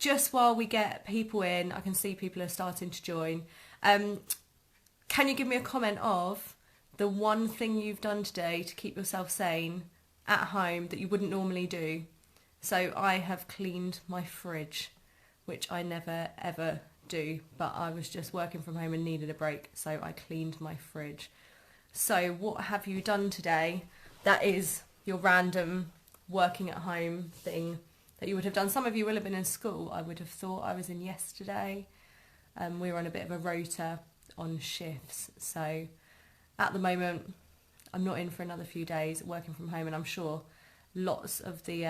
just while we get people in, I can see people are starting to join. Can you give me a comment of the one thing you've done today to keep yourself sane at home that you wouldn't normally do? So I have cleaned my fridge, which I never ever do, but I was just working from home and needed a break, so I cleaned my fridge. So what have you done today that is your random working at home thing that you would have done? Some of you will have been in school. I would have thought I was in yesterday. We were on a bit of a rota on shifts, so at the moment I'm not in for another few days working from home, and I'm sure lots of the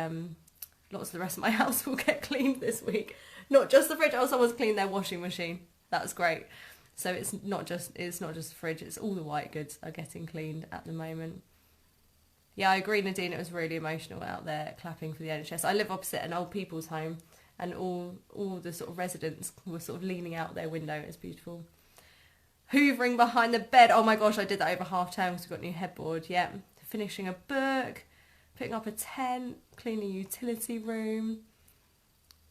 rest of my house will get cleaned this week. Not just the fridge. Oh, someone's cleaned their washing machine. That's great. So it's not just the fridge, it's all the white goods are getting cleaned at the moment. Yeah, I agree, Nadine, it was really emotional out there clapping for the NHS. I live opposite an old people's home, and all the sort of residents were sort of leaning out their window. It's beautiful. Hoovering behind the bed. Oh my gosh, I did that over half term because we've got a new headboard. Yeah. Finishing a book, putting up a tent, cleaning a utility room.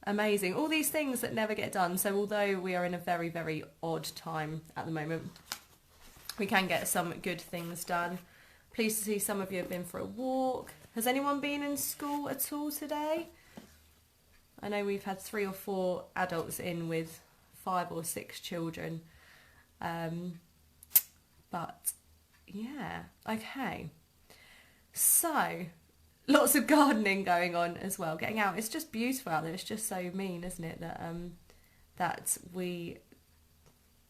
Amazing. All these things that never get done. So although we are in a very, very odd time at the moment, we can get some good things done. Pleased to see some of you have been for a walk. Has anyone been in school at all today? I know we've had 3 or 4 adults in with 5 or 6 children. But yeah, okay. So lots of gardening going on as well. Getting out, it's just beautiful out there. It's just so mean, isn't it, that we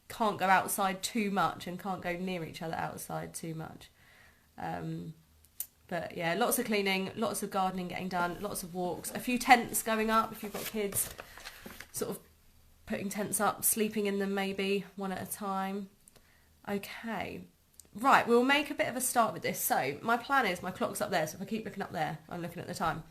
can't go outside too much and can't go near each other outside too much. But yeah, lots of cleaning, lots of gardening getting done, lots of walks, a few tents going up if you've got kids, sort of putting tents up, sleeping in them maybe one at a time. Okay, right, we'll make a bit of a start with this. So my plan is, my clock's up there, so if I keep looking up there, I'm looking at the time.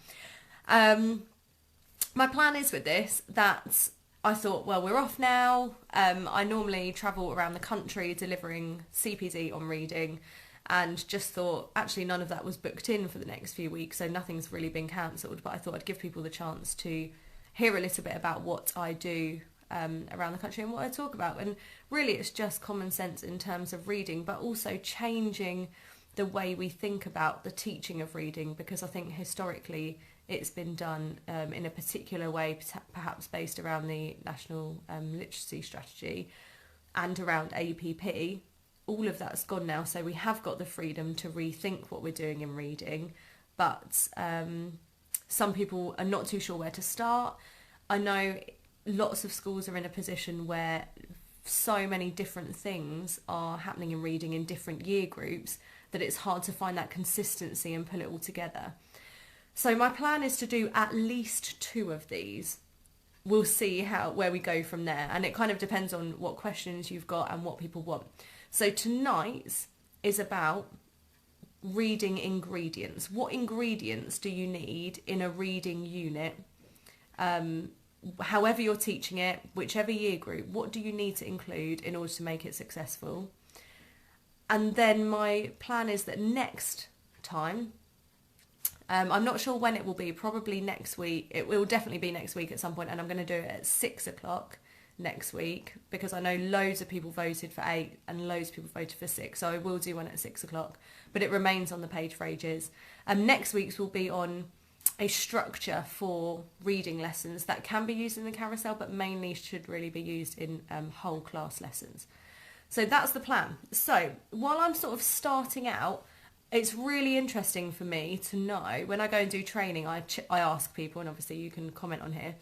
My plan is with this that I thought, well, we're off now. I normally travel around the country delivering CPD on reading, and just thought actually none of that was booked in for the next few weeks, so nothing's really been cancelled, but I thought I'd give people the chance to hear a little bit about what I do around the country and what I talk about. And really it's just common sense in terms of reading, but also changing the way we think about the teaching of reading, because I think historically it's been done in a particular way, perhaps based around the National Literacy Strategy and around APP. All of that's gone now, so we have got the freedom to rethink what we're doing in reading, but some people are not too sure where to start. I know lots of schools are in a position where so many different things are happening in reading in different year groups that it's hard to find that consistency and pull it all together. So my plan is to do at least 2 of these. We'll see where we go from there, and it kind of depends on what questions you've got and what people want. So tonight's is about reading ingredients. What ingredients do you need in a reading unit? However you're teaching it, whichever year group, what do you need to include in order to make it successful? And then my plan is that next time, I'm not sure when it will be, probably next week. It will definitely be next week at some point, and I'm going to do it at 6 o'clock next week, because I know loads of people voted for 8 and loads of people voted for 6, so I will do one at 6 o'clock, but it remains on the page for ages. Next week's will be on a structure for reading lessons that can be used in the carousel, but mainly should really be used in whole class lessons. So that's the plan. So while I'm sort of starting out, it's really interesting for me to know, when I go and do training, I ask people, and obviously you can comment on here,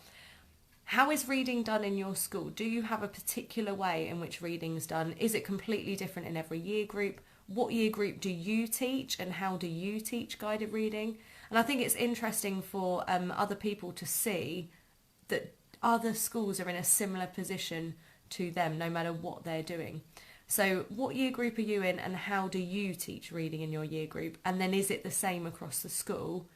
how is reading done in your school? Do you have a particular way in which reading is done? Is it completely different in every year group? What year group do you teach, and how do you teach guided reading? And I think it's interesting for other people to see that other schools are in a similar position to them, no matter what they're doing. So what year group are you in, and how do you teach reading in your year group? And then is it the same across the school,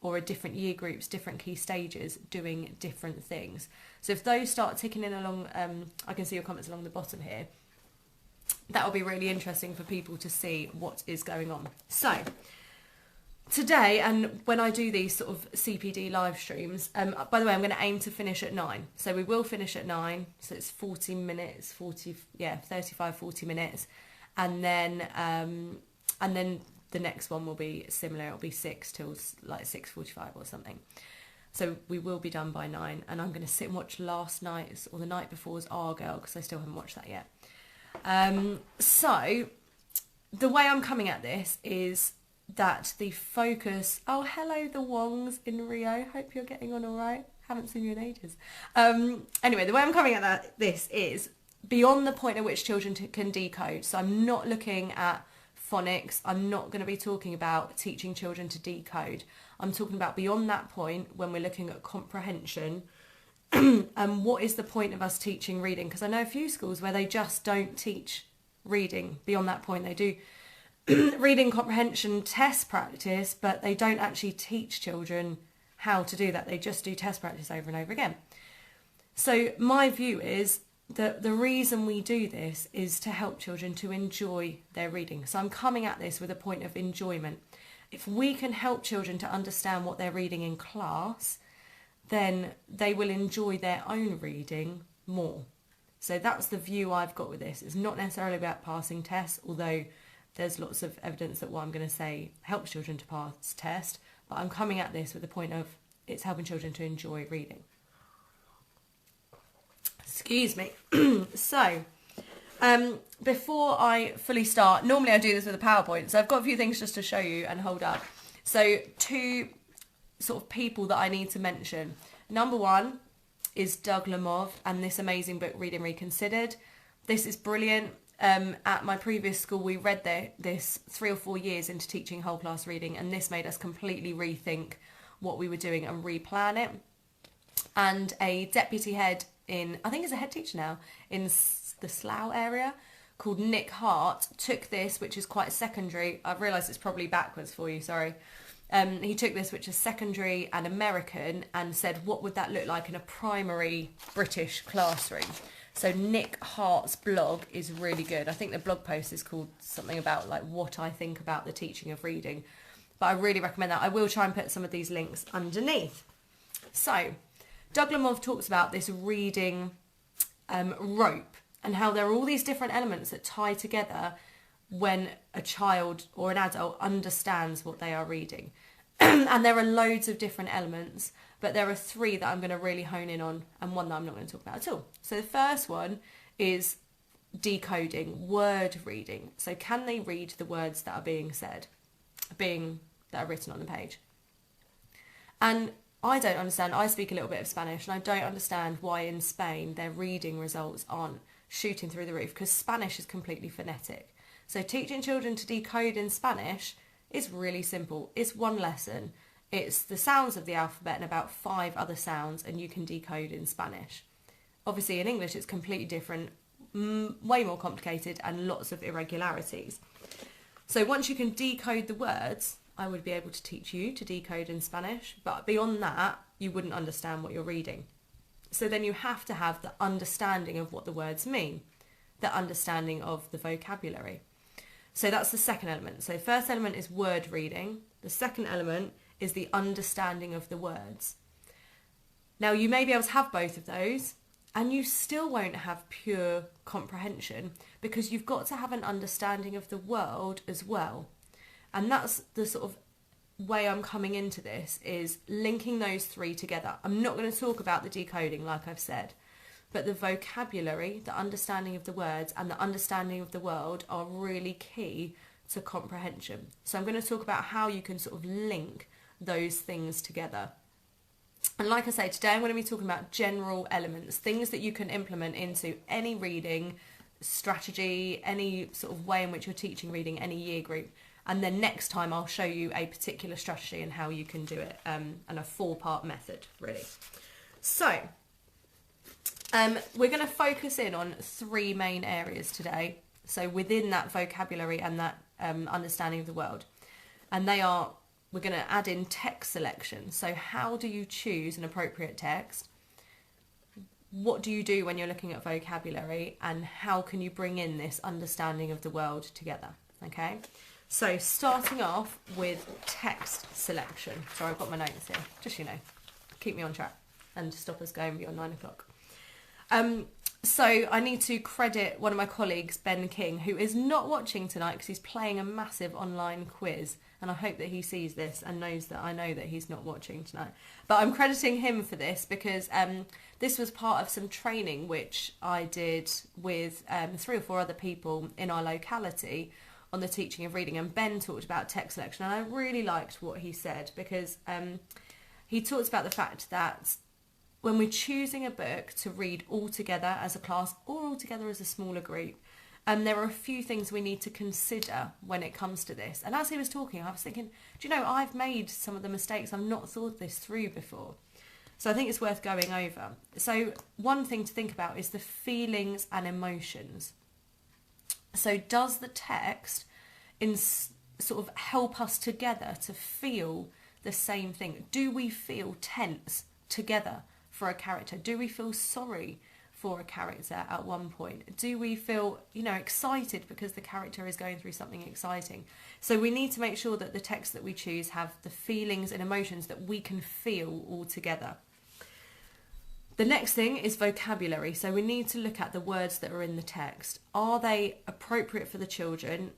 or are different year groups, different key stages doing different things? So if those start ticking in along, I can see your comments along the bottom here, that will be really interesting for people to see what is going on. So today, and when I do these sort of CPD live streams, by the way, I'm going to aim to finish at 9. So we will finish at 9. So it's 40 minutes, 35, 40 minutes. And then the next one will be similar. It'll be 6 till like 6:45 or something. So we will be done by 9. And I'm going to sit and watch last night's or the night before's Argyle, because I still haven't watched that yet. So the way I'm coming at this is that the focus... Oh, hello, the Wongs in Rio. Hope you're getting on all right. Haven't seen you in ages. Anyway, the way I'm coming at this is beyond the point at which children can decode. So I'm not looking at phonics. I'm not going to be talking about teaching children to decode. I'm talking about beyond that point when we're looking at comprehension. And what is the point of us teaching reading? Because I know a few schools where they just don't teach reading. Beyond that point, they do reading comprehension test practice, but they don't actually teach children how to do that. They just do test practice over and over again. So my view is that the reason we do this is to help children to enjoy their reading. So I'm coming at this with a point of enjoyment. If we can help children to understand what they're reading in class, then they will enjoy their own reading more. So that's the view I've got with this. It's not necessarily about passing tests, although there's lots of evidence that what I'm going to say helps children to pass test, but I'm coming at this with the point of it's helping children to enjoy reading. Excuse me. So, before I fully start, normally I do this with a PowerPoint, so I've got a few things just to show you and hold up. So, 2 sort of people that I need to mention. Number 1 is Doug Lemov and this amazing book, Reading Reconsidered. This is brilliant. At my previous school, we read this 3 or 4 years into teaching whole class reading, and this made us completely rethink what we were doing and replan it. And a deputy head I think he's a head teacher now, in the Slough area, called Nick Hart, took this, which is quite secondary. I've realised it's probably backwards for you, sorry. He took this, which is secondary and American, and said, what would that look like in a primary British classroom? So Nick Hart's blog is really good. I think the blog post is called something about like what I think about the teaching of reading. But I really recommend that. I will try and put some of these links underneath. So Doug Lemov talks about this reading rope and how there are all these different elements that tie together when a child or an adult understands what they are reading. And there are loads of different elements, but there are 3 that I'm going to really hone in on and 1 that I'm not going to talk about at all. So the first one is decoding, word reading. So can they read the words that are being said, that are written on the page? And I don't understand. I speak a little bit of Spanish, and I don't understand why in Spain their reading results aren't shooting through the roof, because Spanish is completely phonetic. So teaching children to decode in Spanish is really simple. It's 1 lesson. It's the sounds of the alphabet and about 5 other sounds, and you can decode in Spanish. Obviously in English it's completely different, way more complicated, and lots of irregularities. So once you can decode the words, I would be able to teach you to decode in Spanish, but beyond that, you wouldn't understand what you're reading. So then you have to have the understanding of what the words mean, the understanding of the vocabulary. So that's the second element. So first element is word reading. The second element is the understanding of the words. Now you may be able to have both of those, and you still won't have pure comprehension, because you've got to have an understanding of the world as well. And that's the sort of way I'm coming into this, is linking those 3 together. I'm not going to talk about the decoding, like I've said, but the vocabulary, the understanding of the words, and the understanding of the world are really key to comprehension. So I'm going to talk about how you can sort of link those things together. And like I say, today I'm going to be talking about general elements, things that you can implement into any reading strategy, any sort of way in which you're teaching reading, any year group. And then next time I'll show you a particular strategy and how you can do it, and a 4-part method, really. So we're going to focus in on 3 main areas today. So within that vocabulary and that understanding of the world. And they are, we're going to add in text selection. So how do you choose an appropriate text? What do you do when you're looking at vocabulary? And how can you bring in this understanding of the world together? Okay. So starting off with text selection. Sorry, I've got my notes here, just so you know, keep me on track and stop us going beyond 9 o'clock. So I need to credit one of my colleagues, Ben King, who is not watching tonight because he's playing a massive online quiz. And I hope that he sees this and knows that I know that he's not watching tonight. But I'm crediting him for this because this was part of some training which I did with 3 or 4 other people in our locality on the teaching of reading. And Ben talked about text selection, and I really liked what he said because he talked about the fact that when we're choosing a book to read all together as a class or all together as a smaller group, there are a few things we need to consider when it comes to this. And as he was talking, I was thinking, do you know, I've made some of the mistakes. I've not thought this through before. So I think it's worth going over. So one thing to think about is the feelings and emotions. So does the text sort of help us together to feel the same thing? Do we feel tense together for a character? Do we feel sorry for a character at one point? Do we feel, excited because the character is going through something exciting? So we need to make sure that the text that we choose have the feelings and emotions that we can feel all together. The next thing is vocabulary. So we need to look at the words that are in the text. Are they appropriate for the children?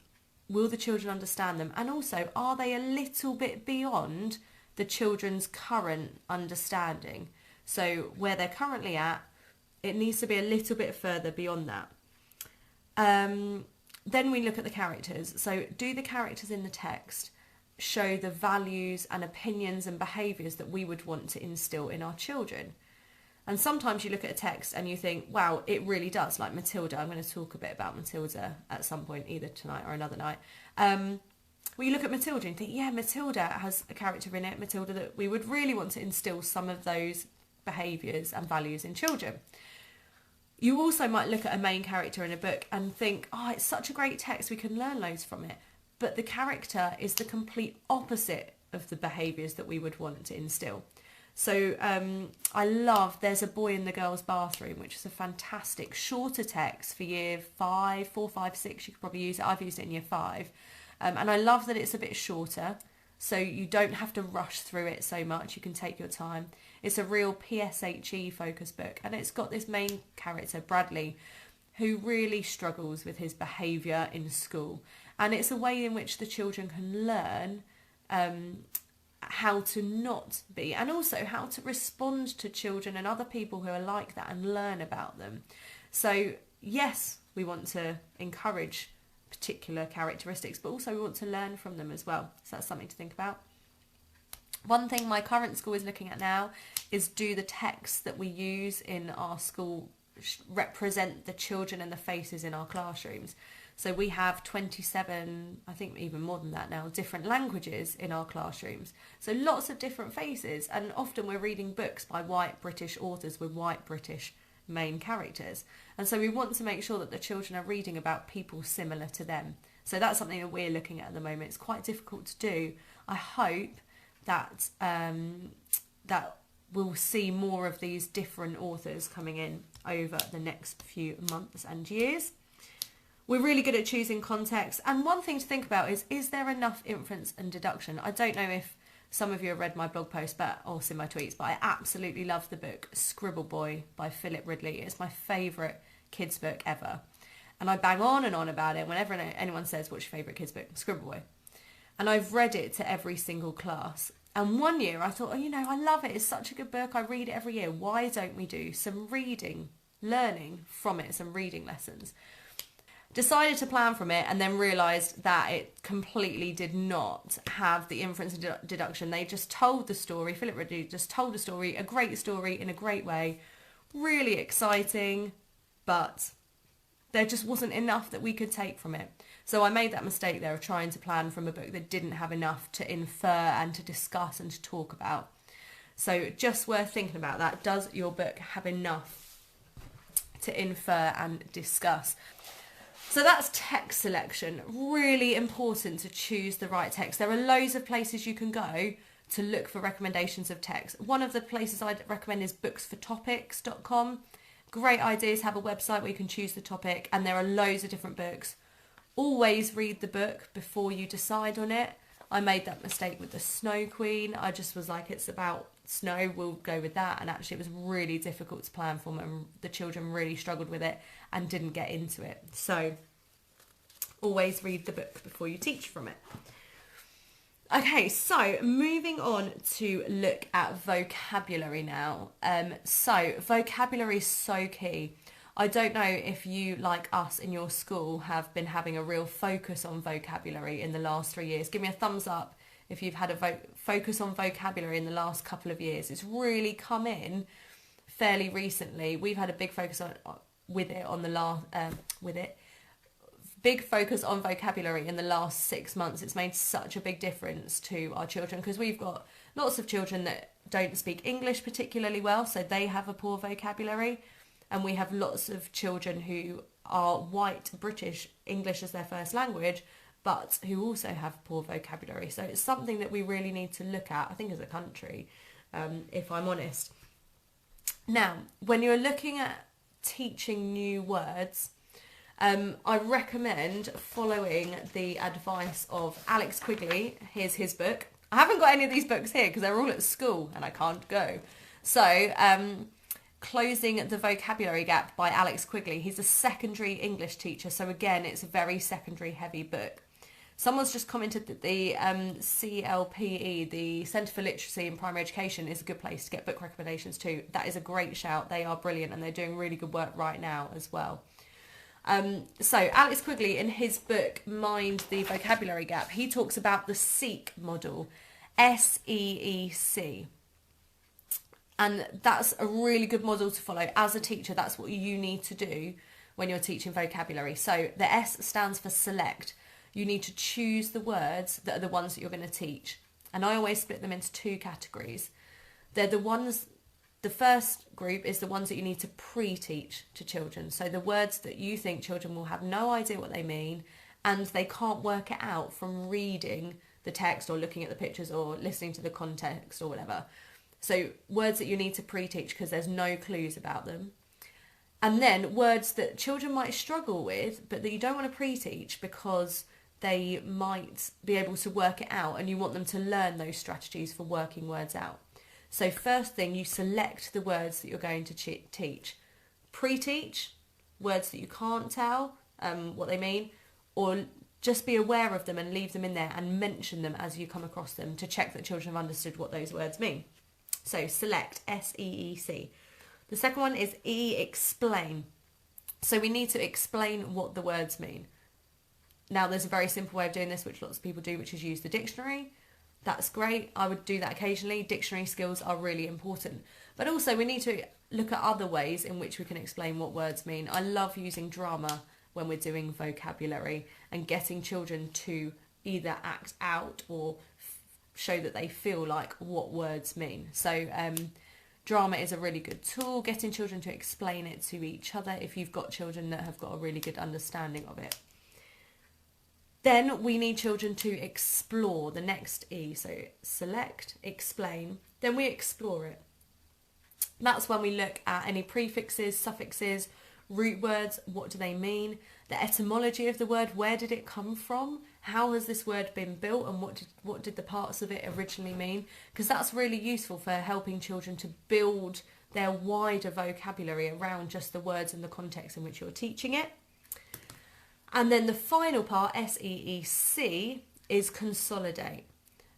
Will the children understand them? And also, are they a little bit beyond the children's current understanding? So where they're currently at, it needs to be a little bit further beyond that. Then we look at the characters. So do the characters in the text show the values and opinions and behaviours that we would want to instill in our children? And sometimes you look at a text and you think, wow, it really does. Like Matilda, I'm going to talk a bit about Matilda at some point, either tonight or another night. Well, you look at Matilda and think, yeah, Matilda has a character in it, Matilda, that we would really want to instill some of those behaviours and values in children. You also might look at a main character in a book and think, oh, it's such a great text, we can learn loads from it. But the character is the complete opposite of the behaviours that we would want to instill. So I love There's a Boy in the Girls' Bathroom, which is a fantastic shorter text for year 5, 4, 5, 6. You could probably use it. I've used it in year 5. And I love that it's a bit shorter, so you don't have to rush through it so much. You can take your time. It's a real PSHE focus book, and it's got this main character, Bradley, who really struggles with his behaviour in school. And it's a way in which the children can learn how to not be, and also how to respond to children and other people who are like that and learn about them. So yes, we want to encourage particular characteristics, but also we want to learn from them as well. So that's something to think about. One thing my current school is looking at now is, do the texts that we use in our school represent the children and the faces in our classrooms? So we have 27, I think even more than that now, different languages in our classrooms. So lots of different faces, and often we're reading books by white British authors with white British main characters. And so we want to make sure that the children are reading about people similar to them. So that's something that we're looking at the moment. It's quite difficult to do. I hope that that we'll see more of these different authors coming in over the next few months and years. We're really good at choosing context. And one thing to think about is there enough inference and deduction? I don't know if some of you have read my blog post or seen my tweets, but I absolutely love the book Scribble Boy by Philip Ridley. It's my favourite kids book ever. And I bang on and on about it whenever anyone says, what's your favourite kids book? Scribble Boy. And I've read it to every single class. And one year I thought, I love it. It's such a good book. I read it every year. Why don't we do some reading, learning from it, some reading lessons? Decided to plan from it, and then realised that it completely did not have the inference and deduction. They just told the story. Philip Ridley just told a story, a great story in a great way. Really exciting, but there just wasn't enough that we could take from it. So I made that mistake there of trying to plan from a book that didn't have enough to infer and to discuss and to talk about. So just worth thinking about that. Does your book have enough to infer and discuss? So that's text selection. Really important to choose the right text. There are loads of places you can go to look for recommendations of text. One of the places I'd recommend is booksfortopics.com. Great ideas, have a website where you can choose the topic, and there are loads of different books Always read the book before you decide on it. I made that mistake with the Snow Queen. I just was like, it's about snow, we'll go with that. And actually it was really difficult to plan for them, and the children really struggled with it and didn't get into it. So always read the book before you teach from it. Okay, so moving on to look at vocabulary now. So vocabulary is so key. I don't know if you, like us in your school, have been having a real focus on vocabulary in the last 3 years. Give me a thumbs up if you've had a focus on vocabulary in the last couple of years. It's really come in fairly recently. We've had a big focus big focus on vocabulary in the last 6 months. It's made such a big difference to our children, because we've got lots of children that don't speak English particularly well, so they have a poor vocabulary. And we have lots of children who are white British, English as their first language, but who also have poor vocabulary. So it's something that we really need to look at, I think, as a country, if I'm honest. Now, when you're looking at teaching new words, I recommend following the advice of Alex Quigley. Here's his book. I haven't got any of these books here because they're all at school and I can't go. So, Closing the Vocabulary Gap by Alex Quigley. He's a secondary English teacher, so again, it's a very secondary heavy book. Someone's just commented that the CLPE, the Centre for Literacy in Primary Education, is a good place to get book recommendations too. That is a great shout. They are brilliant and they're doing really good work right now as well. So Alex Quigley, in his book Mind the Vocabulary Gap, he talks about the SEEK model, SEEC. And that's a really good model to follow. As a teacher, that's what you need to do when you're teaching vocabulary. So the S stands for select. You need to choose the words that are the ones that you're going to teach. And I always split them into two categories. They're the ones, the first group is the ones that you need to pre-teach to children. So the words that you think children will have no idea what they mean and they can't work it out from reading the text or looking at the pictures or listening to the context or whatever. So words that you need to pre-teach because there's no clues about them. And then words that children might struggle with, but that you don't want to pre-teach because they might be able to work it out and you want them to learn those strategies for working words out. So first thing, you select the words that you're going to teach. Pre-teach, words that you can't tell what they mean, or just be aware of them and leave them in there and mention them as you come across them to check that children have understood what those words mean. So select, S-E-E-C. The second one is E, explain. So we need to explain what the words mean. Now there's a very simple way of doing this, which lots of people do, which is use the dictionary. That's great. I would do that occasionally. Dictionary skills are really important. But also we need to look at other ways in which we can explain what words mean. I love using drama when we're doing vocabulary and getting children to either act out or show that they feel like what words mean. So drama is a really good tool, getting children to explain it to each other if you've got children that have got a really good understanding of it. Then we need children to explore, the next E. So select, explain, then we explore it. That's when we look at any prefixes, suffixes, root words, what do they mean, the etymology of the word, where did it come from, how has this word been built, and what did the parts of it originally mean, because that's really useful for helping children to build their wider vocabulary around just the words and the context in which you're teaching it. And then the final part, S-E-E-C, is consolidate.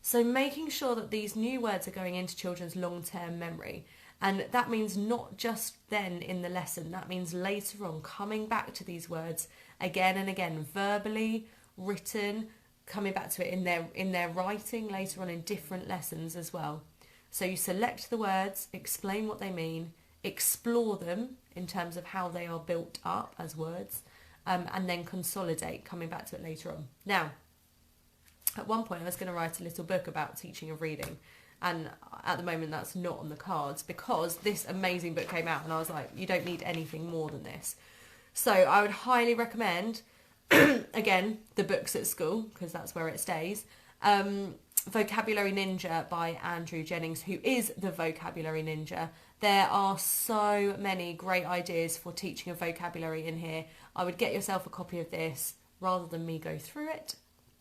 So making sure that these new words are going into children's long-term memory. And that means not just then in the lesson, that means later on coming back to these words again and again, verbally, written, coming back to it in their writing later on in different lessons as well. So you select the words, explain what they mean, explore them in terms of how they are built up as words, and then consolidate, coming back to it later on. Now, at one point I was going to write a little book about teaching of reading. And at the moment that's not on the cards because this amazing book came out and I was like, you don't need anything more than this. So I would highly recommend, again, the books at school, because that's where it stays. Vocabulary Ninja by Andrew Jennings, who is the Vocabulary Ninja. There are so many great ideas for teaching of vocabulary in here. I would get yourself a copy of this, rather than me go through it,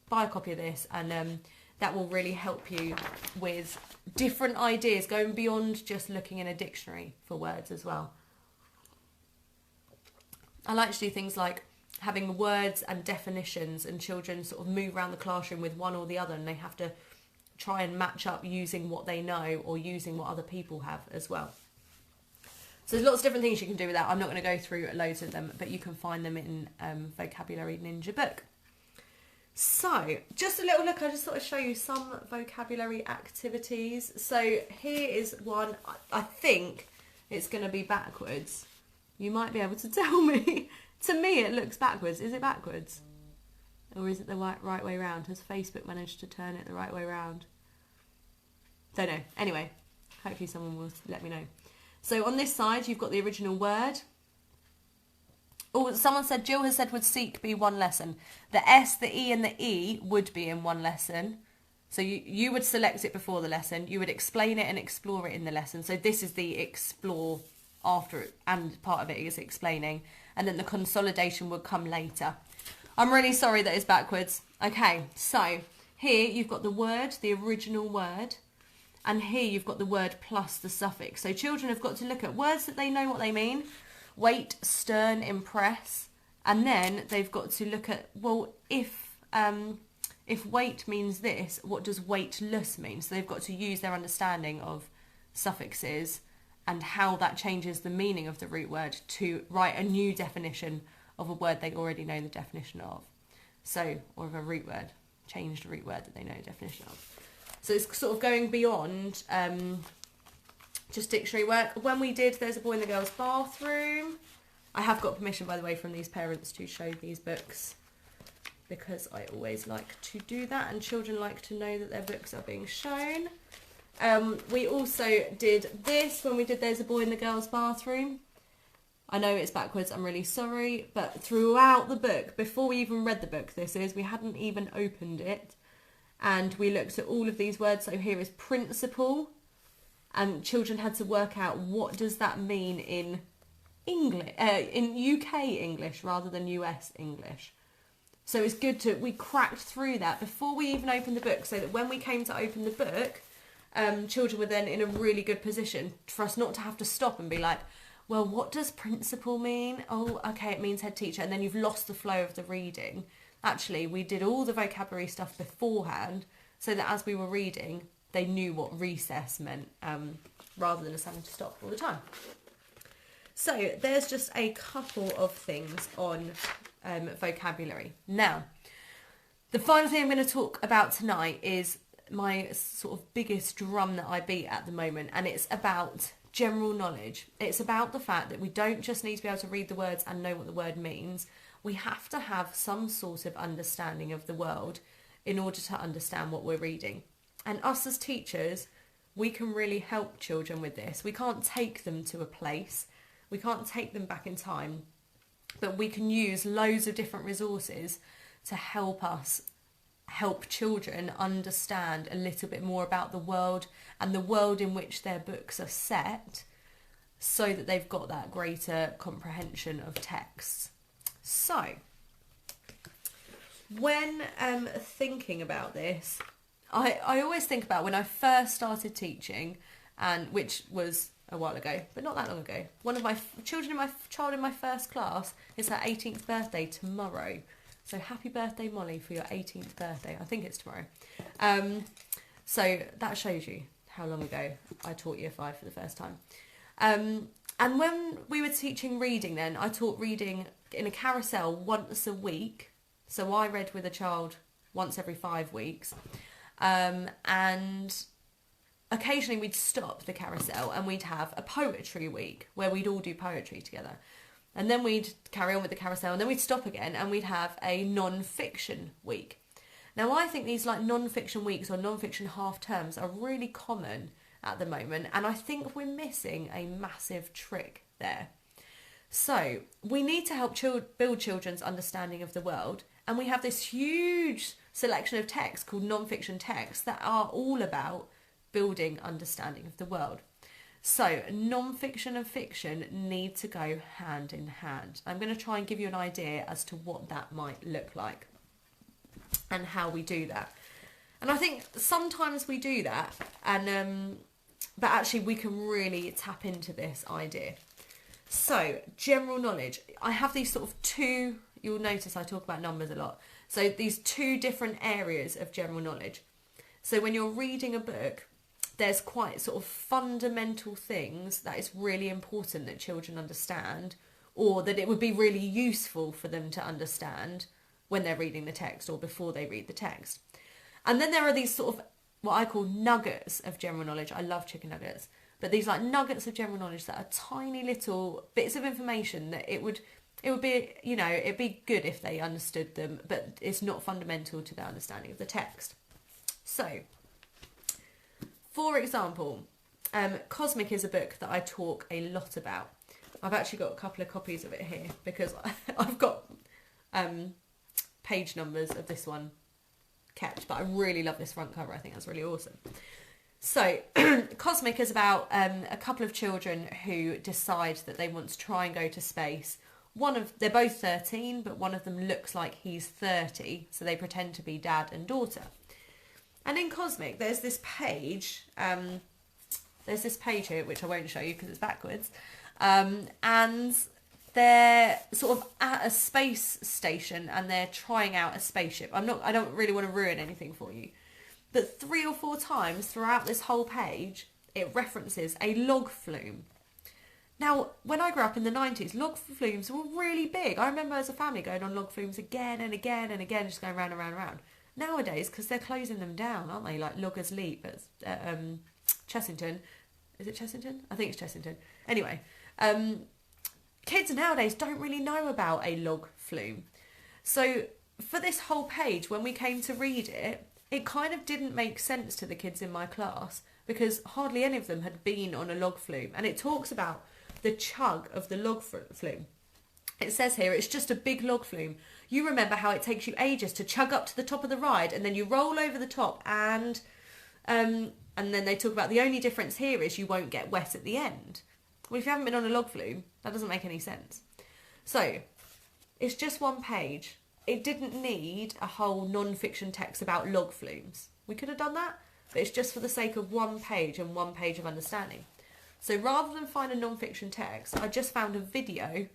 buy a copy of this, and that will really help you with different ideas, going beyond just looking in a dictionary for words as well. I like to do things like having words and definitions, and children sort of move around the classroom with one or the other, and they have to try and match up using what they know or using what other people have as well. So there's lots of different things you can do with that. I'm not going to go through loads of them, but you can find them in Vocabulary Ninja book. So just a little look, I just thought I'd show you some vocabulary activities. So here is one. I think it's going to be backwards. You might be able to tell me. To me it looks backwards. Is it backwards? Or is it the right way round? Has Facebook managed to turn it the right way round? Don't know. Anyway, hopefully someone will let me know. So on this side, you've got the original word. Oh, someone said, Jill has said, would seek be one lesson? The S, the E and the E would be in one lesson. So you would select it before the lesson. You would explain it and explore it in the lesson. So this is the explore after it, and part of it is explaining. And then the consolidation would come later. I'm really sorry that it's backwards. Okay, so here you've got the word, the original word. And here you've got the word plus the suffix. So children have got to look at words that they know what they mean. Wait, stern, impress. And then they've got to look at, well, if wait means this, what does weightless mean? So they've got to use their understanding of suffixes and how that changes the meaning of the root word to write a new definition of a word they already know the definition of. So, or of a root word, changed root word that they know the definition of. So it's sort of going beyond just dictionary work. When we did There's a Boy in the Girls' Bathroom, I have got permission, by the way, from these parents to show these books, because I always like to do that, and children like to know that their books are being shown. We also did this when we did There's a Boy in the Girls' Bathroom. I know it's backwards, I'm really sorry, but throughout the book, before we even read the book, we hadn't even opened it, and we looked at all of these words. So here is principle, and children had to work out what does that mean in English, in UK English rather than US English. So it's good we cracked through that before we even opened the book, so that when we came to open the book, children were then in a really good position for us not to have to stop and be like, well, what does principal mean? Oh, okay, it means head teacher. And then you've lost the flow of the reading. Actually, we did all the vocabulary stuff beforehand, so that as we were reading, they knew what recess meant, rather than us having to stop all the time. So there's just a couple of things on vocabulary. Now, the final thing I'm going to talk about tonight is my sort of biggest drum that I beat at the moment, and it's about general knowledge. It's about the fact that we don't just need to be able to read the words and know what the word means. We have to have some sort of understanding of the world in order to understand what we're reading. And us as teachers, we can really help children with this. We can't take them to a place. We can't take them back in time. But we can use loads of different resources to help us help children understand a little bit more about the world and the world in which their books are set, so that they've got that greater comprehension of texts. So, when thinking about this, I always think about when I first started teaching, and which was a while ago, but not that long ago. One of my child in my first class is her 18th birthday tomorrow. So happy birthday, Molly, for your 18th birthday. I think it's tomorrow. So that shows you how long ago I taught Year 5 for the first time. And when we were teaching reading then, I taught reading in a carousel once a week. So I read with a child once every 5 weeks. And occasionally we'd stop the carousel and we'd have a poetry week where we'd all do poetry together. And then we'd carry on with the carousel, and then we'd stop again and we'd have a non-fiction week. Now, I think these like non-fiction weeks or non-fiction half terms are really common at the moment, and I think we're missing a massive trick there. So we need to help build children's understanding of the world, and we have this huge selection of texts called non-fiction texts that are all about building understanding of the world. So non-fiction and fiction need to go hand in hand. I'm going to try and give you an idea as to what that might look like and how we do that. And I think sometimes we do that, and but actually we can really tap into this idea. So general knowledge. I have these sort of two, you'll notice I talk about numbers a lot. So these two different areas of general knowledge. So when you're reading a book, there's quite sort of fundamental things that it's really important that children understand, or that it would be really useful for them to understand when they're reading the text or before they read the text. And then there are these sort of what I call nuggets of general knowledge. I love chicken nuggets, but these like nuggets of general knowledge that are tiny little bits of information that it would be, you know, it'd be good if they understood them, but it's not fundamental to their understanding of the text. So, for example, Cosmic is a book that I talk a lot about. I've actually got a couple of copies of it here because I've got page numbers of this one kept, but I really love this front cover. I think that's really awesome. So Cosmic is about a couple of children who decide that they want to try and go to space. They're both 13, but one of them looks like he's 30, so they pretend to be dad and daughter. And in Cosmic, there's this page here, which I won't show you because it's backwards, and they're sort of at a space station and they're trying out a spaceship. I don't really want to ruin anything for you, but 3 or 4 times throughout this whole page, it references a log flume. Now, when I grew up in the 90s, log flumes were really big. I remember as a family going on log flumes again and again and again, just going round and round and round. Nowadays, because they're closing them down, aren't they? Like Loggers Leap at Chessington. Is it Chessington? I think it's Chessington. Anyway, kids nowadays don't really know about a log flume. So for this whole page, when we came to read it, it kind of didn't make sense to the kids in my class because hardly any of them had been on a log flume. And it talks about the chug of the log flume. It says here, it's just a big log flume. You remember how it takes you ages to chug up to the top of the ride and then you roll over the top and then they talk about the only difference here is you won't get wet at the end. Well, if you haven't been on a log flume, that doesn't make any sense. So, it's just one page. It didn't need a whole non-fiction text about log flumes. We could have done that, but it's just for the sake of one page and one page of understanding. So rather than find a non-fiction text, I just found a video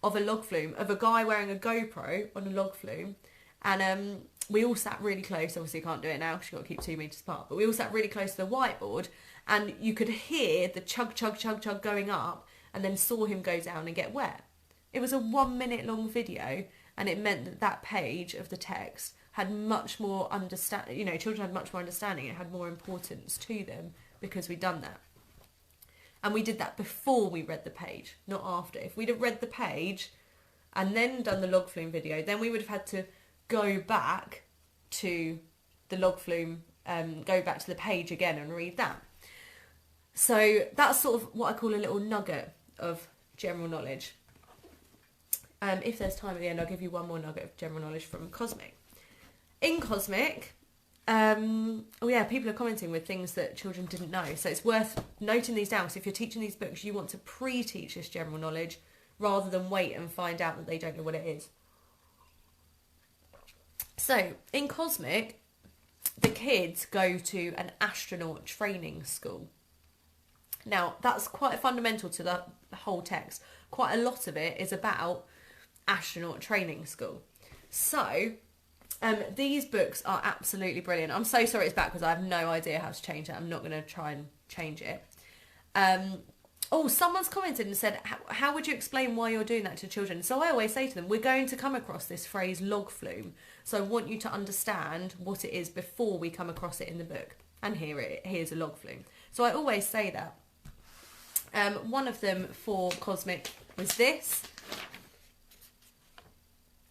of a log flume, of a guy wearing a GoPro on a log flume, and we all sat really close. Obviously, you can't do it now because you've got to keep 2 metres apart, but we all sat really close to the whiteboard, and you could hear the chug, chug, chug, chug going up, and then saw him go down and get wet. It was a 1 minute long video, and it meant that that page of the text had much more understanding, you know, children had much more understanding, it had more importance to them because we'd done that. And we did that before we read the page, not after. If we'd have read the page and then done the log flume video, then we would have had to go back to the log flume, go back to the page again and read that. So that's sort of what I call a little nugget of general knowledge. If there's time at the end, I'll give you one more nugget of general knowledge from Cosmic. In Cosmic, people are commenting with things that children didn't know. So it's worth noting these down. So if you're teaching these books, you want to pre-teach this general knowledge rather than wait and find out that they don't know what it is. So in Cosmic, the kids go to an astronaut training school. Now, that's quite fundamental to the whole text. Quite a lot of it is about astronaut training school. So these books are absolutely brilliant. I'm so sorry it's backwards. I have no idea how to change it. I'm not going to try and change it. Someone's commented and said, how would you explain why you're doing that to children? So I always say to them, we're going to come across this phrase log flume. So I want you to understand what it is before we come across it in the book. And here's a log flume. So I always say that. One of them for Cosmic was this.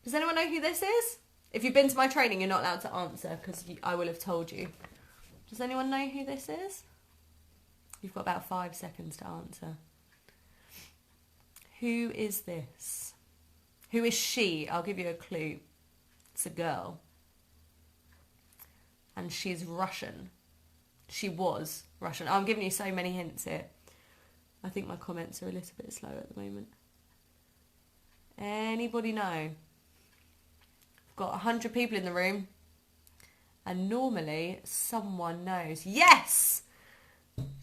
Does anyone know who this is? If you've been to my training, you're not allowed to answer because I will have told you. Does anyone know who this is? You've got about 5 seconds to answer. Who is this? Who is she? I'll give you a clue. It's a girl. And she's Russian. She was Russian. I'm giving you so many hints here. I think my comments are a little bit slow at the moment. Anybody know? I've got 100 people in the room, and normally someone knows. Yes!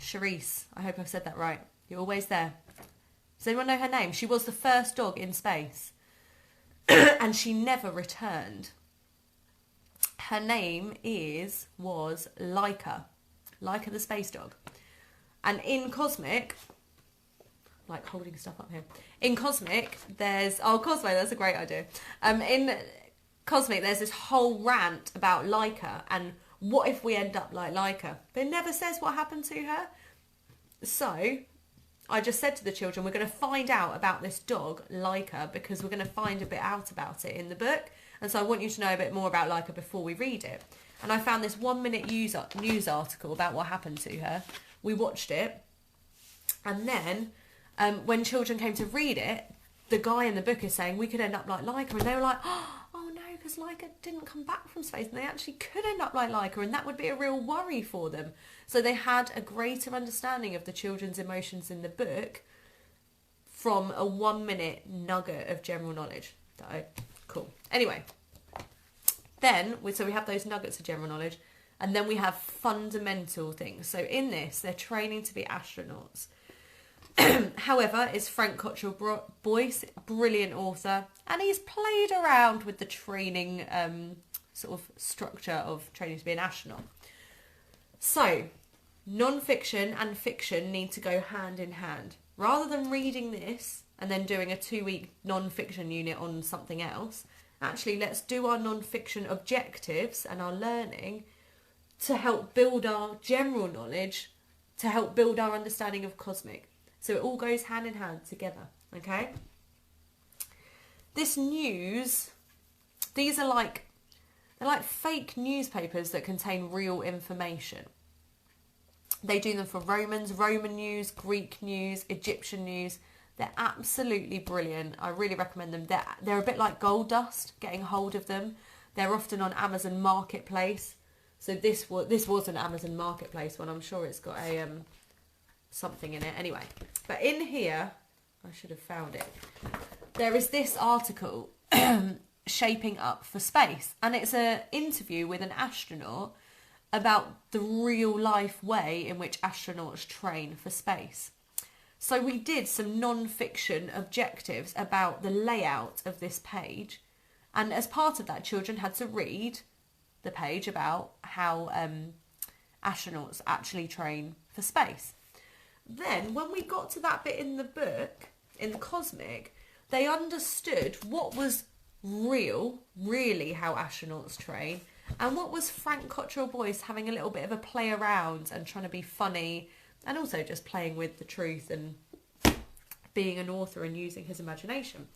Charisse, I hope I've said that right. You're always there. Does anyone know her name? She was the first dog in space. And she never returned. Her name was Laika. Laika the space dog. And in Cosmic, like holding stuff up here. In Cosmic, there's... Oh, Cosmo, that's a great idea. In Cosmic, there's this whole rant about Laika and what if we end up like Laika? But it never says what happened to her. So I just said to the children, we're going to find out about this dog, Laika, because we're going to find a bit out about it in the book. And so I want you to know a bit more about Laika before we read it. And I found this 1-minute news article about what happened to her. We watched it. And then when children came to read it, the guy in the book is saying we could end up like Laika. And they were like, oh no, because Laika didn't come back from space. And they actually could end up like Laika. And that would be a real worry for them. So they had a greater understanding of the children's emotions in the book from a 1-minute nugget of general knowledge. Cool. Anyway, then, so we have those nuggets of general knowledge, and then we have fundamental things. So in this, they're training to be astronauts. However, is Frank Cottrell Boyce, brilliant author, and he's played around with the training sort of structure of training to be an astronaut. So, non-fiction and fiction need to go hand in hand. Rather than reading this and then doing a 2-week non-fiction unit on something else, actually let's do our non-fiction objectives and our learning to help build our general knowledge, to help build our understanding of Cosmic. So it all goes hand in hand together, okay? This news, they're like fake newspapers that contain real information. They do them for Roman news, Greek news, Egyptian news. They're absolutely brilliant. I really recommend them. They're a bit like gold dust, getting hold of them. They're often on Amazon Marketplace. So this was an Amazon Marketplace one. I'm sure it's got a something in it. Anyway, but in here, I should have found it. There is this article, Shaping Up for Space. And it's an interview with an astronaut about the real life way in which astronauts train for space. So we did some non-fiction objectives about the layout of this page. And as part of that, children had to read the page about how astronauts actually train for space. Then when we got to that bit in the book, in the Cosmic, they understood what was really how astronauts train, and what was Frank Cottrell Boyce having a little bit of a play around and trying to be funny, and also just playing with the truth and being an author and using his imagination.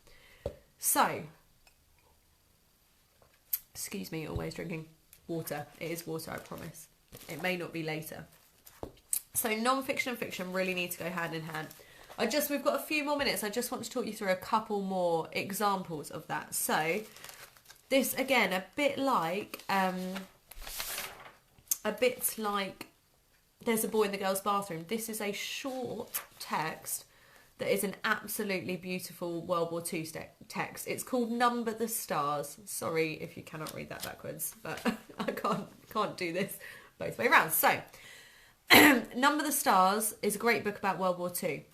So, excuse me, always drinking water. It is water, I promise. It may not be later. So non-fiction and fiction really need to go hand in hand. We've got a few more minutes. I just want to talk you through a couple more examples of that. So this, again, a bit like There's a Boy in the Girls' Bathroom. This is a short text that is an absolutely beautiful World War II text. It's called Number the Stars. Sorry if you cannot read that backwards, but I can't do this both way around. So, Number the Stars is a great book about World War II.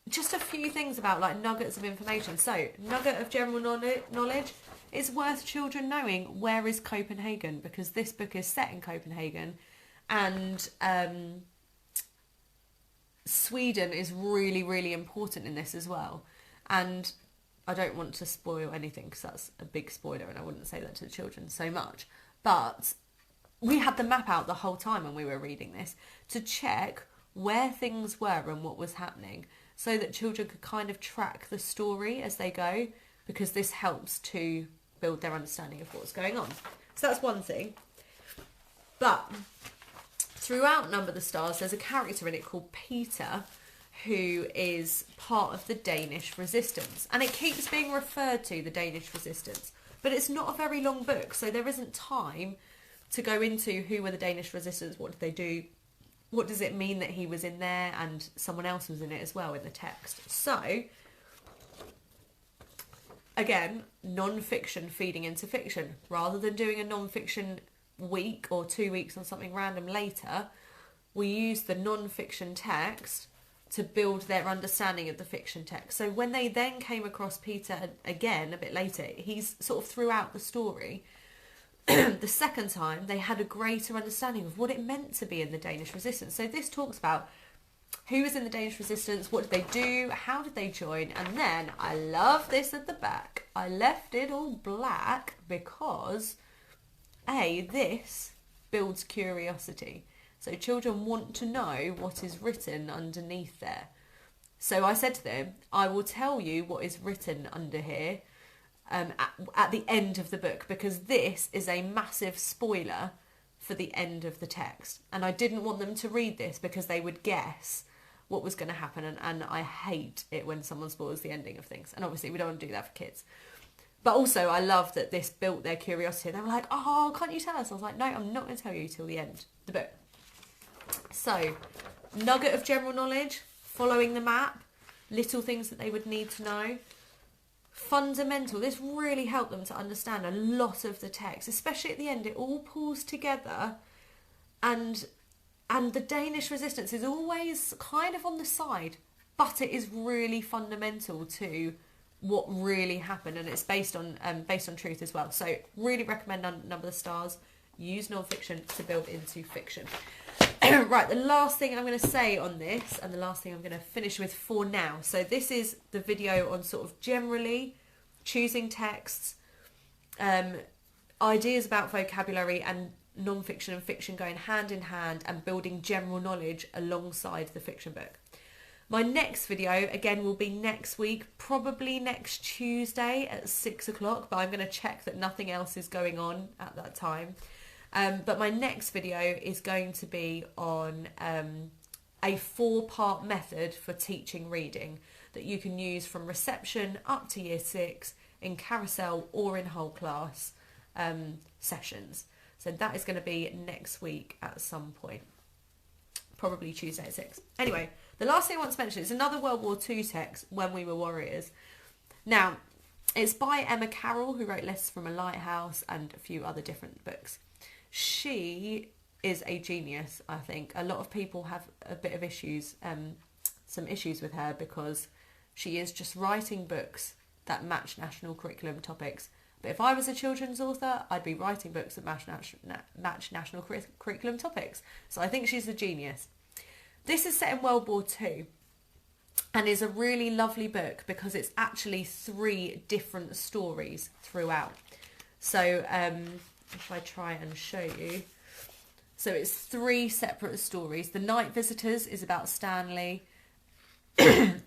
Just a few things about like nuggets of information. So, nugget of general knowledge. It's worth children knowing where is Copenhagen, because this book is set in Copenhagen, and Sweden is really important in this as well. And I don't want to spoil anything because that's a big spoiler and I wouldn't say that to the children so much. But we had the map out the whole time when we were reading this to check where things were and what was happening, so that children could kind of track the story as they go, because this helps to build their understanding of what's going on. So that's one thing. But throughout Number the Stars, there's a character in it called Peter, who is part of the Danish resistance. And it keeps being referred to, the Danish resistance. But it's not a very long book, so there isn't time to go into who were the Danish resistance, what did they do, what does it mean that he was in there and someone else was in it as well in the text. So, again, non-fiction feeding into fiction. Rather than doing a non-fiction week or 2 weeks on something random later, we use the non-fiction text to build their understanding of the fiction text. So when they then came across Peter again a bit later, he's sort of throughout the story. The second time, they had a greater understanding of what it meant to be in the Danish resistance. So this talks about who was in the Danish resistance, what did they do, how did they join, and then, I love this at the back, I left it all black because, this builds curiosity. So children want to know what is written underneath there. So I said to them, I will tell you what is written under here at the end of the book, because this is a massive spoiler for the end of the text. And I didn't want them to read this because they would guess what was going to happen. And I hate it when someone spoils the ending of things. And obviously we don't want to do that for kids. But also I love that this built their curiosity. They were like, oh, can't you tell us? I was like, no, I'm not going to tell you till the end of the book. So, nugget of general knowledge, following the map, little things that they would need to know. Fundamental, this really helped them to understand a lot of the text, especially at the end. It all pulls together, and the Danish resistance is always kind of on the side, but it is really fundamental to what really happened, and it's based on truth as well. So really recommend Number the Stars. Use non-fiction to build into fiction. Right, the last thing I'm going to say on this, and the last thing I'm going to finish with for now. So this is the video on sort of generally choosing texts, ideas about vocabulary, and non-fiction and fiction going hand in hand, and building general knowledge alongside the fiction book. My next video, again, will be next week, probably next Tuesday at 6 o'clock, but I'm going to check that nothing else is going on at that time. But my next video is going to be on a 4-part method for teaching reading that you can use from reception up to year 6 in carousel or in whole class sessions. So that is going to be next week at some point, probably Tuesday at 6. Anyway, the last thing I want to mention is another World War II text, When We Were Warriors. Now, it's by Emma Carroll, who wrote Letters from a Lighthouse and a few other different books. She is a genius, I think. A lot of people have a bit of issues, some issues with her, because she is just writing books that match national curriculum topics. But if I was a children's author, I'd be writing books that match national curriculum topics. So I think she's a genius. This is set in World War II and is a really lovely book because it's actually 3 different stories throughout. So if I try and show you. So it's 3 separate stories. The Night Visitors is about Stanley. The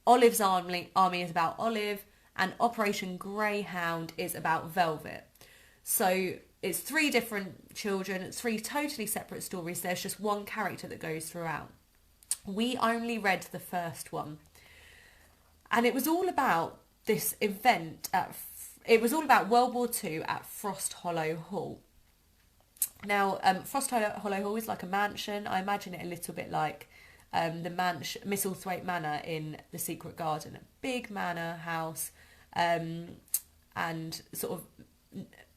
Olive's Army is about Olive. And Operation Greyhound is about Velvet. So it's 3 different children. It's 3 totally separate stories. There's just one character that goes throughout. We only read the first one. And it was all about this event it was all about World War II at Frost Hollow Hall. Now, Frost Hollow Hall is like a mansion. I imagine it a little bit like the Misselthwaite Manor in The Secret Garden. A big manor house and sort of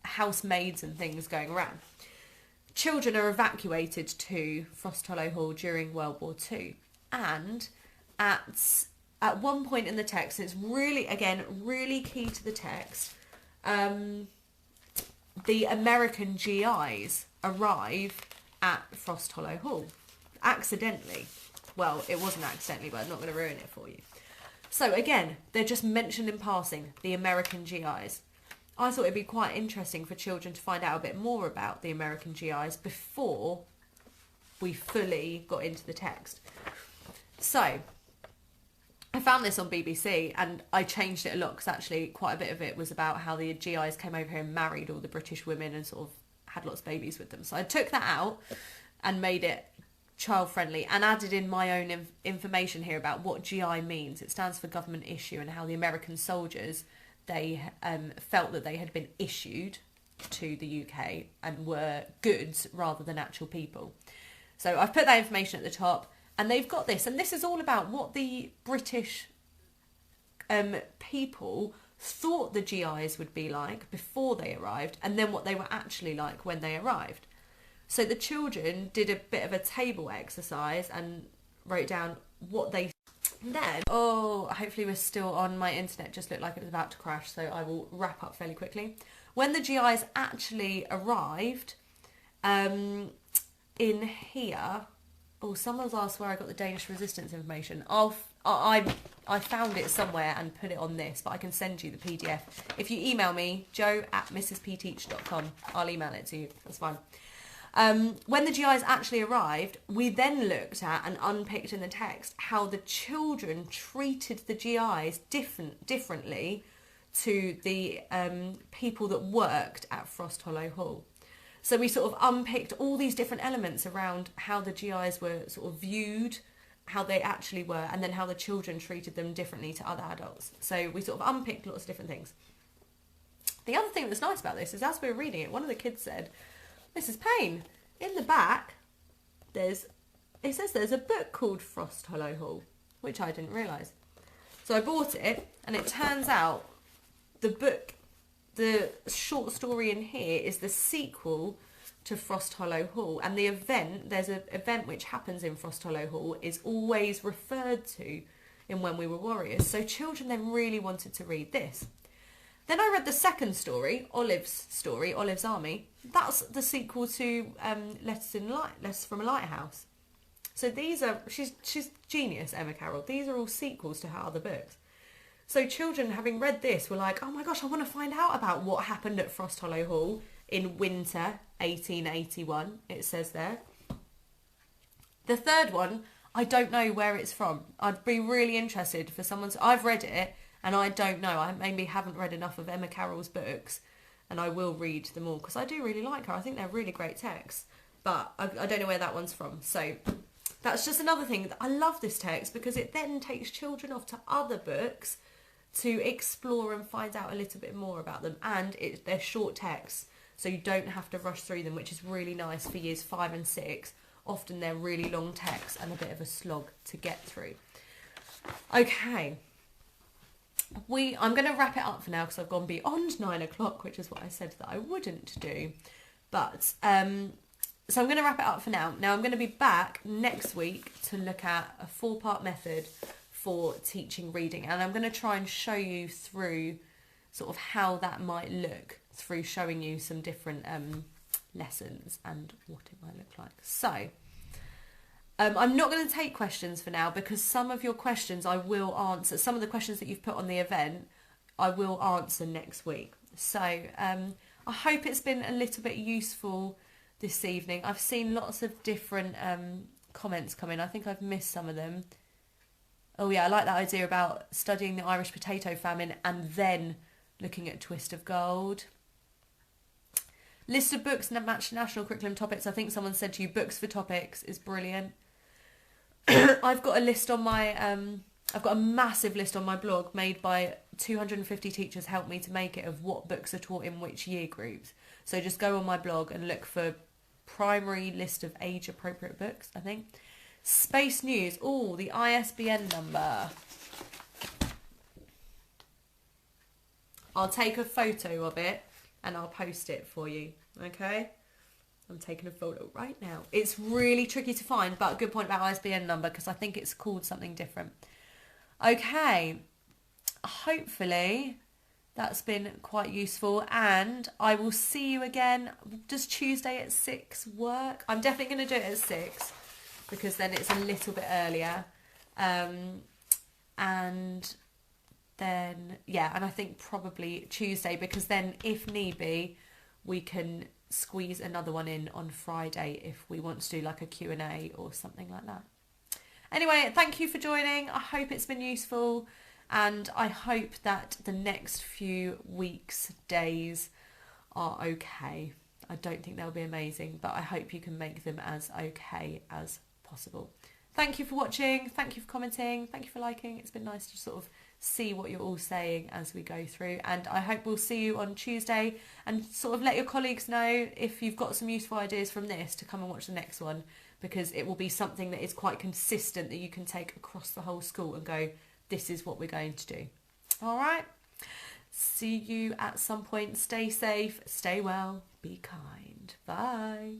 housemaids and things going around. Children are evacuated to Frost Hollow Hall during World War II. And at one point in the text, it's really, again, really key to the text, the American GIs arrive at Frost Hollow Hall. Accidentally. Well, it wasn't accidentally, but I'm not going to ruin it for you. So again, they're just mentioned in passing, the American GIs. I thought it'd be quite interesting for children to find out a bit more about the American GIs before we fully got into the text. So I found this on BBC and I changed it a lot because actually quite a bit of it was about how the GIs came over here and married all the British women and sort of had lots of babies with them. So I took that out and made it child friendly and added in my own information here about what GI means. It stands for government issue, and how the American soldiers, they felt that they had been issued to the UK and were goods rather than actual people. So I've put that information at the top, and they've got this, and this is all about what the British people thought the GIs would be like before they arrived, and then what they were actually like when they arrived. So the children did a bit of a table exercise and wrote down what they then. Oh, hopefully we're still on. My internet just looked like it was about to crash, so I will wrap up fairly quickly. When the GIs actually arrived, in here, oh, someone's asked where I got the Danish resistance information. I found it somewhere and put it on this, but I can send you the PDF. If you email me, joe@mrspteach.com, I'll email it to you. That's fine. When the GIs actually arrived, we then looked at and unpicked in the text how the children treated the GIs differently to the people that worked at Frost Hollow Hall. So we sort of unpicked all these different elements around how the GIs were sort of viewed, how they actually were, and then how the children treated them differently to other adults. So we sort of unpicked lots of different things. The other thing that's nice about this is, as we were reading it, one of the kids said, "Mrs. Payne, in the back, it says there's a book called Frost Hollow Hall," which I didn't realise. So I bought it, and it turns out the book, the short story in here, is the sequel to Frost Hollow Hall, and the event, there's an event which happens in Frost Hollow Hall, is always referred to in When We Were Warriors. So children then really wanted to read this. Then I read the second story, Olive's Army. That's the sequel to Letters from a Lighthouse. So these are, she's genius, Emma Carroll. These are all sequels to her other books. So children, having read this, were like, "Oh my gosh, I want to find out about what happened at Frost Hollow Hall in winter 1881, it says there." The third one, I don't know where it's from. I'd be really interested for someone to... I've read it, and I don't know. I maybe haven't read enough of Emma Carroll's books, and I will read them all, because I do really like her. I think they're really great texts, but I don't know where that one's from. So that's just another thing. I love this text, because it then takes children off to other books to explore and find out a little bit more about them, and they're short texts, so you don't have to rush through them, which is really nice for years 5 and 6. Often they're really long texts and a bit of a slog to get through. Okay, I'm going to wrap it up for now, because I've gone beyond 9 o'clock, which is what I said that I wouldn't do. But so I'm going to wrap it up for now. Now I'm going to be back next week to look at a 4-part method for teaching reading, and I'm going to try and show you through sort of how that might look, through showing you some different lessons and what it might look like. So I'm not going to take questions for now, because some of your questions I will answer. Some of the questions that you've put on the event I will answer next week. So I hope it's been a little bit useful this evening. I've seen lots of different comments come in. I think I've missed some of them. Oh yeah, I like that idea about studying the Irish potato famine and then looking at Twist of Gold. List of books that match national curriculum topics. I think someone said to you, books for topics is brilliant. I've got a list on my, I've got a massive list on my blog made by 250 teachers, helped me to make it, of what books are taught in which year groups. So just go on my blog and look for primary list of age appropriate books, I think. Space News. Oh, the ISBN number. I'll take a photo of it and I'll post it for you. Okay? I'm taking a photo right now. It's really tricky to find, but a good point about ISBN number, because I think it's called something different. Okay. Hopefully that's been quite useful, and I will see you again. Does Tuesday at 6 work? I'm definitely going to do it at 6. Because then it's a little bit earlier, and then and I think probably Tuesday, because then if need be we can squeeze another one in on Friday if we want to do like a Q&A or something like that. Anyway, thank you for joining. I hope it's been useful, and I hope that the next few weeks, days are okay. I don't think they'll be amazing, but I hope you can make them as okay as possible. Thank you for watching. Thank you for commenting. Thank you for liking. It's been nice to sort of see what you're all saying as we go through. And I hope we'll see you on Tuesday, and sort of let your colleagues know if you've got some useful ideas from this to come and watch the next one, because it will be something that is quite consistent that you can take across the whole school and go, this is what we're going to do. All right. See you at some point. Stay safe, stay well, be kind. Bye.